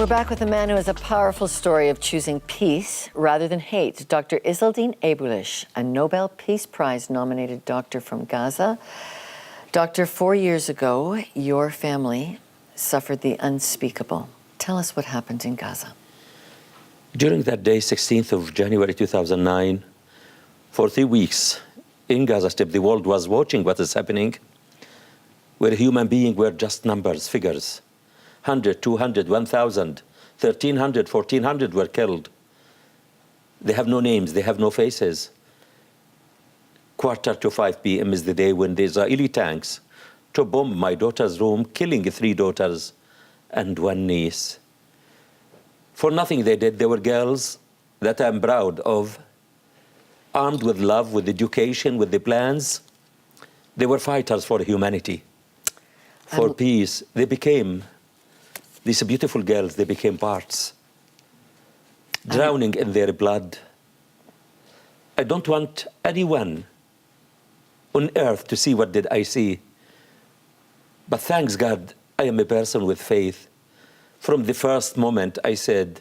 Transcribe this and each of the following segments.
We're back with a man who has a powerful story of choosing peace rather than hate. Dr. Izzeldin Ebulish, a Nobel Peace Prize nominated doctor from Gaza. Doctor, 4 years ago, your family suffered the unspeakable. Tell us what happened in Gaza. During that day, 16th of January 2009, for 3 weeks in Gaza Strip, the world was watching what is happening, where human beings were just numbers, figures. 100, 200, 1,000, 1,300, 1,400 were killed. They have no names, they have no faces. 4:45 p.m. is the day when the Israeli tanks to bomb my daughter's room, killing 3 daughters and 1 niece. For nothing they did. They were girls that I'm proud of, armed with love, with education, with the plans. They were fighters for humanity, for peace. They became, these beautiful girls, they became parts, drowning in their blood. I don't want anyone on earth to see what did I see. But thanks God, I am a person with faith. From the first moment, I said,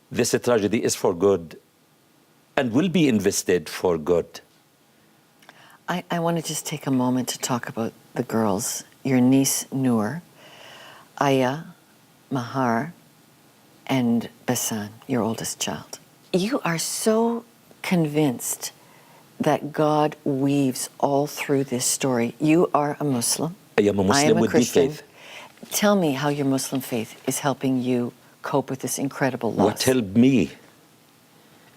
this tragedy is for good and will be invested for good. I want to just take a moment to talk about the girls, your niece, Noor, Aya, Mahar, and Bassan, your oldest child. You are so convinced that God weaves all through this story. You are a Muslim. I am a Muslim with deep faith. Tell me how your Muslim faith is helping you cope with this incredible loss. What helped me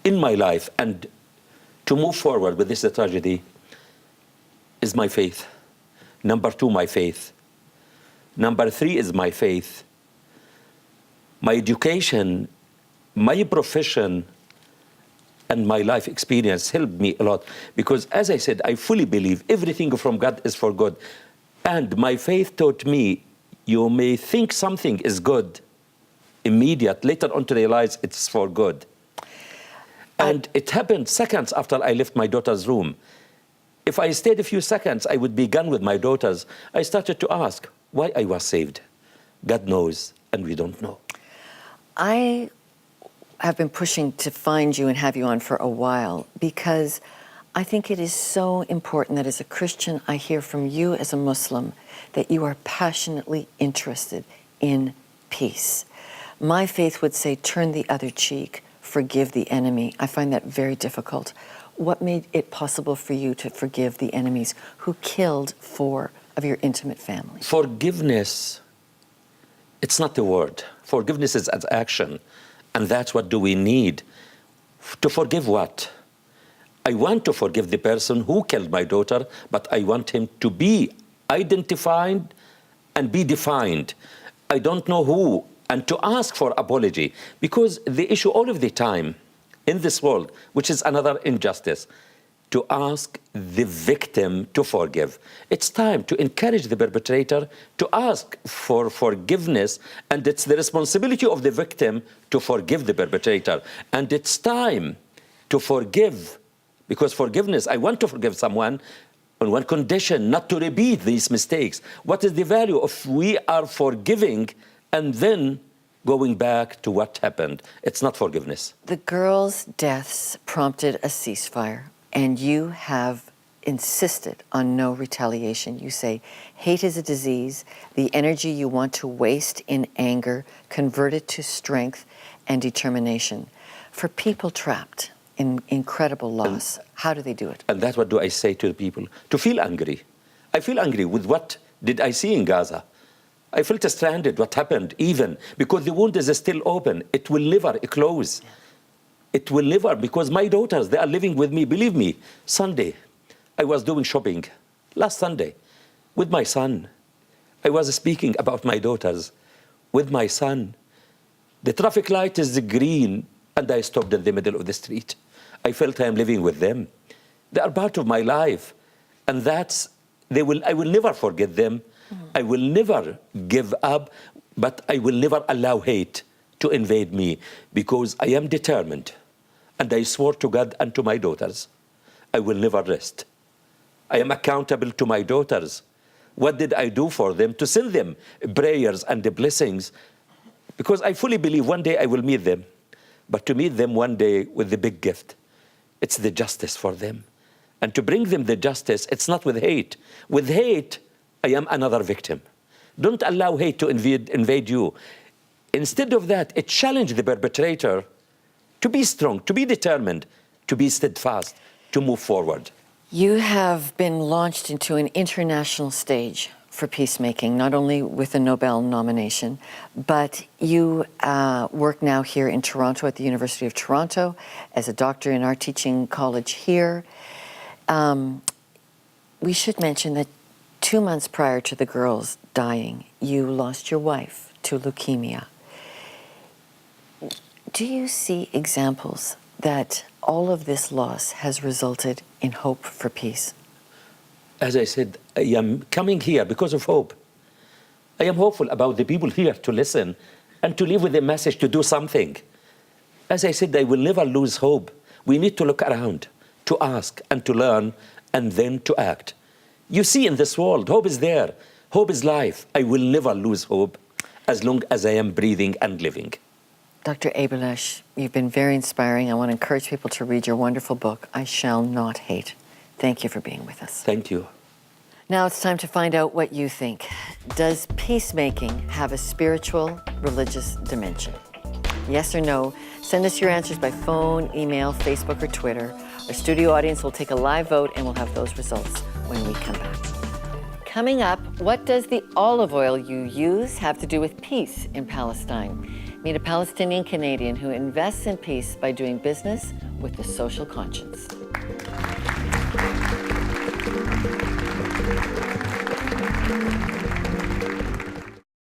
in my life and to move forward with this tragedy is my faith. Number 2, my faith. Number 3 is my faith. My education, my profession, and my life experience helped me a lot. Because as I said, I fully believe everything from God is for good. And my faith taught me, you may think something is good immediate, later on to realize it's for good. And it happened seconds after I left my daughter's room. If I stayed a few seconds, I would be gone with my daughters. I started to ask why I was saved. God knows, and we don't know. I have been pushing to find you and have you on for a while because I think it is so important that as a Christian, I hear from you as a Muslim that you are passionately interested in peace. My faith would say, turn the other cheek, forgive the enemy. I find that very difficult. What made it possible for you to forgive the enemies who killed 4 of your intimate family? Forgiveness, it's not a word. Forgiveness is an action. And that's what do we need. To forgive what? I want to forgive the person who killed my daughter, but I want him to be identified and be defined. I don't know who, and to ask for apology. Because the issue all of the time in this world, which is another injustice, to ask the victim to forgive. It's time to encourage the perpetrator to ask for forgiveness, and it's the responsibility of the victim to forgive the perpetrator. And it's time to forgive, because forgiveness, I want to forgive someone on one condition, not to repeat these mistakes. What is the value of we are forgiving and then going back to what happened? It's not forgiveness. The girls' deaths prompted a ceasefire. And you have insisted on no retaliation. You say, hate is a disease. The energy you want to waste in anger, convert it to strength and determination. For people trapped in incredible loss, how do they do it? And that's what do I say to the people? To feel angry. I feel angry with what did I see in Gaza. I felt stranded, what happened even, because the wound is still open. It will never close. Yeah. It will never, because my daughters, they are living with me. Believe me, Sunday, I was doing shopping, last Sunday, with my son. I was speaking about my daughters with my son. The traffic light is green, and I stopped in the middle of the street. I felt I am living with them. They are part of my life, and that's, I will never forget them. I will never give up, but I will never allow hate to invade me, because I am determined, and I swore to God and to my daughters, I will never rest. I am accountable to my daughters. What did I do for them? To send them prayers and the blessings. Because I fully believe one day I will meet them, but to meet them one day with the big gift, it's the justice for them. And to bring them the justice, it's not with hate. With hate, I am another victim. Don't allow hate to invade you. Instead of that, it challenged the perpetrator to be strong, to be determined, to be steadfast, to move forward. You have been launched into an international stage for peacemaking, not only with a Nobel nomination, but you work now here in Toronto at the University of Toronto as a doctor in our teaching college here. We should mention that 2 months prior to the girls dying, you lost your wife to leukemia. Do you see examples that all of this loss has resulted in hope for peace? As I said, I am coming here because of hope. I am hopeful about the people here to listen and to live with a message to do something. As I said, I will never lose hope. We need to look around, to ask and to learn, and then to act. You see, in this world, hope is there. Hope is life. I will never lose hope as long as I am breathing and living. Dr. Abelash, you've been very inspiring. I want to encourage people to read your wonderful book, I Shall Not Hate. Thank you for being with us. Thank you. Now it's time to find out what you think. Does peacemaking have a spiritual, religious dimension? Yes or no? Send us your answers by phone, email, Facebook, or Twitter. Our studio audience will take a live vote, and we'll have those results when we come back. Coming up, what does the olive oil you use have to do with peace in Palestine? Meet a Palestinian Canadian who invests in peace by doing business with the social conscience.